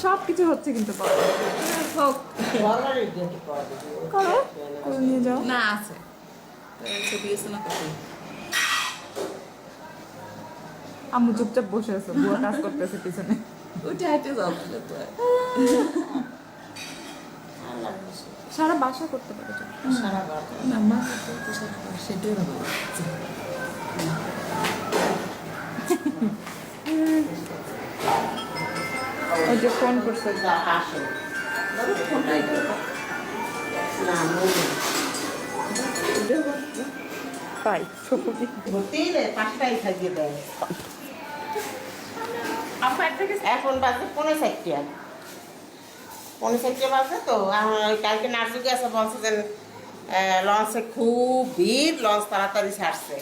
সব কিছু হচ্ছে কিন্তু বাবা। হোক করো, করে নিয়ে যাও। না আছে ছবি আছে না কত আম্মু চুপচাপ বসে আছে, বুয়া কাজ করতেছে পিছনে। ওইটা হাইটে যাও তাহলে তো সারা বাসা করতে পারে তো। না মা তো সেটাই ভালো ওই যে ফোন করছে পাই ছবি। এখন বাজে 5:45 বাজে তো কালকে নার্সু গেছে বলছে যে লঞ্চে খুব ভিড়, লঞ্চ তাড়াতাড়ি ছাড়ছে।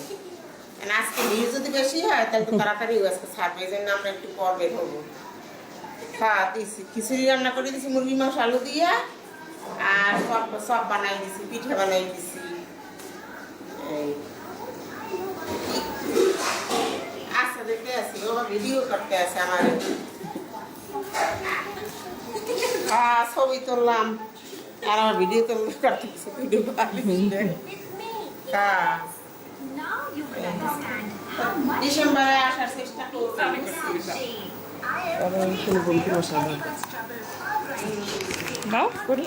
আজকে ভিড় যদি বেশি হয় তাহলে তো তাড়াতাড়ি আজকে ছাড়বে, এই জন্য আমরা একটু পর বের হবো। খাওয়া দিয়েছি, খিচুড়ি রান্না করে দিয়েছি মুরগি মাংস আলু দিয়ে, আর সব বানাই দিছি, পিঠে বানাই দিছি। এই আচ্ছা দেখতে আসি, ও ভিডিও করতে আছে আমার। ছবি তুললাম আর আমার ভিডিও করতে ভিডিও ডিসেম্বরে আসার চেষ্টা করছি। দাও করি।